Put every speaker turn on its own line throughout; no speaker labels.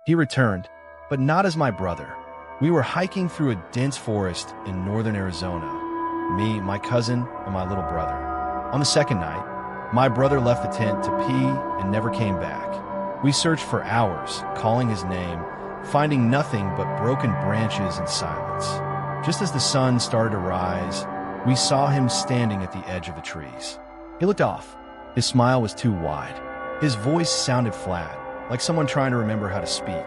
He returned, but not as my brother. We were hiking through a dense forest in northern Arizona. Me, my cousin, and my little brother. On the second night, my brother left the tent to pee and never came back. We searched for hours, calling his name, finding nothing but broken branches and silence. Just as the sun started to rise, we saw him standing at the edge of the trees. He looked off. His smile was too wide. His voice sounded flat, like someone trying to remember how to speak.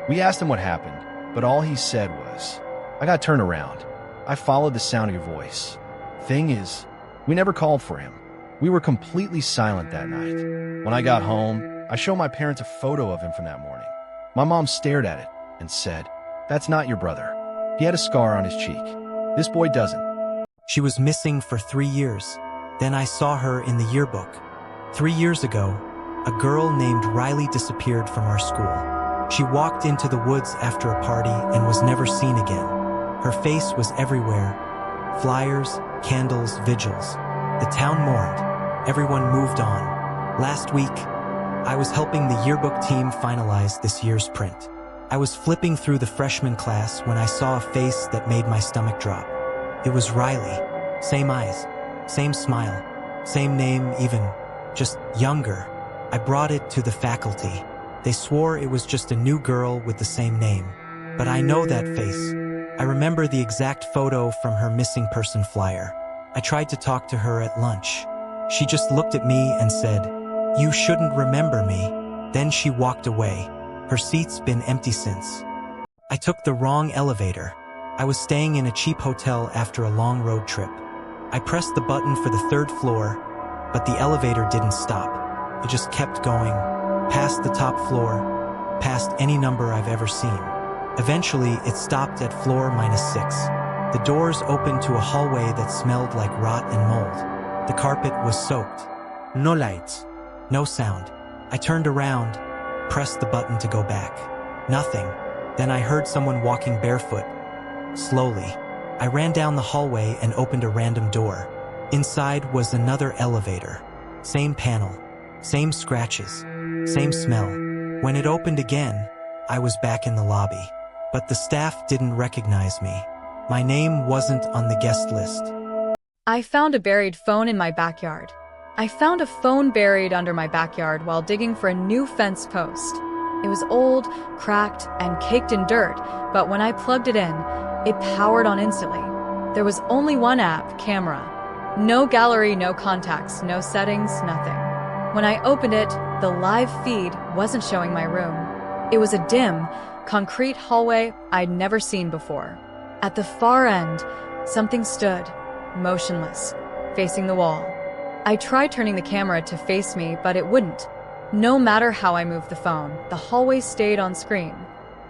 We asked him what happened, but all he said was, "I got turned around. I followed the sound of your voice." Thing is, we never called for him. We were completely silent that night. When I got home, I showed my parents a photo of him from that morning. My mom stared at it and said, "That's not your brother. He had a scar on his cheek. This boy doesn't."
She was missing for 3 years. Then I saw her in the yearbook. 3 years ago, a girl named Riley disappeared from our school. She walked into the woods after a party and was never seen again. Her face was everywhere. Flyers, candles, vigils. The town mourned. Everyone moved on. Last week, I was helping the yearbook team finalize this year's print. I was flipping through the freshman class when I saw a face that made my stomach drop. It was Riley. Same eyes, same smile, same name even, just younger. I brought it to the faculty. They swore it was just a new girl with the same name. But I know that face. I remember the exact photo from her missing person flyer. I tried to talk to her at lunch. She just looked at me and said, "You shouldn't remember me." Then she walked away. Her seat's been empty since. I took the wrong elevator. I was staying in a cheap hotel after a long road trip. I pressed the button for the 3rd floor, but the elevator didn't stop. It just kept going, past the top floor, past any number I've ever seen. Eventually, it stopped at floor -6. The doors opened to a hallway that smelled like rot and mold. The carpet was soaked. No lights. No sound. I turned around, pressed the button to go back. Nothing. Then I heard someone walking barefoot. Slowly. I ran down the hallway and opened a random door. Inside was another elevator. Same panel. Same scratches. Same smell. When it opened again, I was back in the lobby. But the staff didn't recognize me. My name wasn't on the guest list.
I found a buried phone in my backyard. I found a phone buried under my backyard while digging for a new fence post. It was old, cracked, and caked in dirt, but when I plugged it in, it powered on instantly. There was only one app, camera. No gallery, no contacts, no settings, nothing. When I opened it, the live feed wasn't showing my room. It was a dim, concrete hallway I'd never seen before. At the far end, something stood, motionless, facing the wall. I tried turning the camera to face me, but it wouldn't. No matter how I moved the phone, the hallway stayed on screen.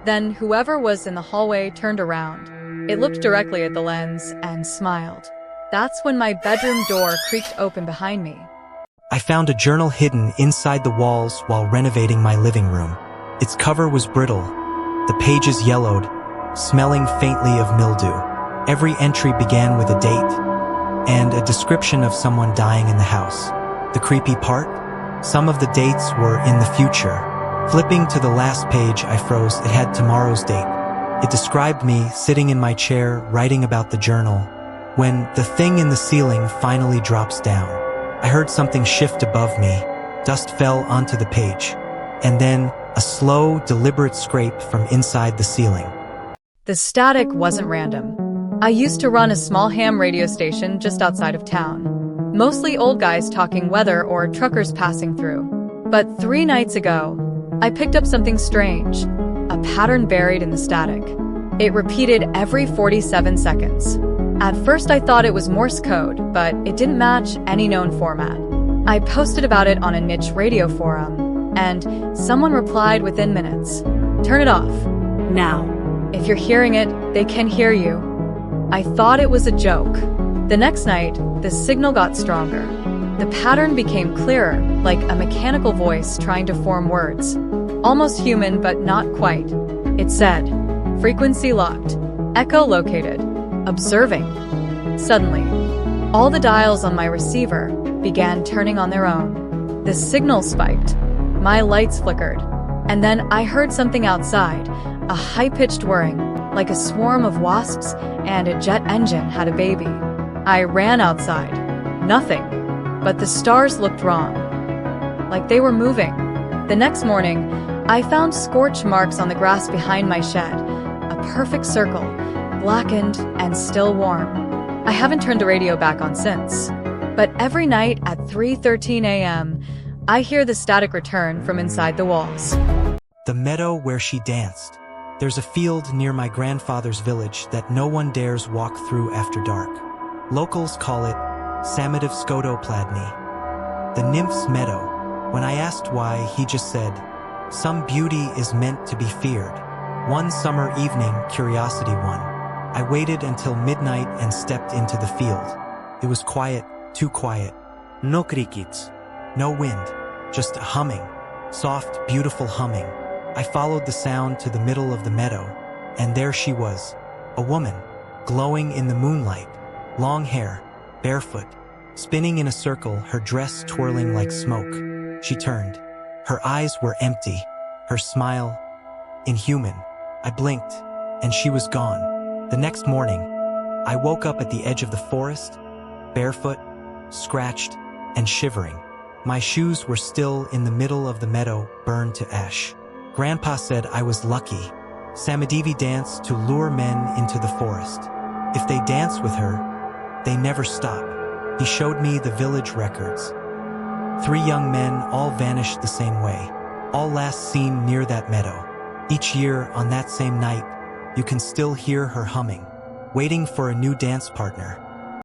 Then whoever was in the hallway turned around. It looked directly at the lens and smiled. That's when my bedroom door creaked open behind me.
I found a journal hidden inside the walls while renovating my living room. Its cover was brittle, the pages yellowed, smelling faintly of mildew. Every entry began with a date and a description of someone dying in the house. The creepy part? Some of the dates were in the future. Flipping to the last page, I froze. It had tomorrow's date. It described me sitting in my chair writing about the journal when the thing in the ceiling finally drops down. I heard something shift above me. Dust fell onto the page, and then a slow, deliberate scrape from inside the ceiling.
The static wasn't random. I used to run a small ham radio station just outside of town. Mostly old guys talking weather or truckers passing through. But 3 nights ago, I picked up something strange, a pattern buried in the static. It repeated every 47 seconds. At first I thought it was Morse code, but it didn't match any known format. I posted about it on a niche radio forum, and someone replied within minutes. Turn it off. Now. If you're hearing it, they can hear you. I thought it was a joke. The next night, the signal got stronger. The pattern became clearer, like a mechanical voice trying to form words. Almost human, but not quite. It said, frequency locked, echo located, observing. Suddenly, all the dials on my receiver began turning on their own. The signal spiked. My lights flickered. And then I heard something outside, a high-pitched whirring, like a swarm of wasps, and a jet engine had a baby. I ran outside. Nothing. But the stars looked wrong. Like they were moving. The next morning, I found scorch marks on the grass behind my shed. A perfect circle, blackened and still warm. I haven't turned the radio back on since. But every night at 3:13 a.m., I hear the static return from inside the walls.
The meadow where she danced. There's a field near my grandfather's village that no one dares walk through after dark. Locals call it Samitiv Skodopladny, the nymph's meadow. When I asked why, he just said, "Some beauty is meant to be feared." One summer evening, curiosity won. I waited until midnight and stepped into the field. It was quiet, too quiet. No crickets, no wind, just a humming, soft, beautiful humming. I followed the sound to the middle of the meadow, and there she was, a woman, glowing in the moonlight, long hair, barefoot, spinning in a circle, her dress twirling like smoke. She turned. Her eyes were empty, her smile inhuman. I blinked, and she was gone. The next morning, I woke up at the edge of the forest, barefoot, scratched, and shivering. My shoes were still in the middle of the meadow, burned to ash. Grandpa said I was lucky. Samidevi danced to lure men into the forest. If they dance with her, they never stop. He showed me the village records. 3 young men all vanished the same way, all last seen near that meadow. Each year, on that same night, you can still hear her humming, waiting for a new dance partner.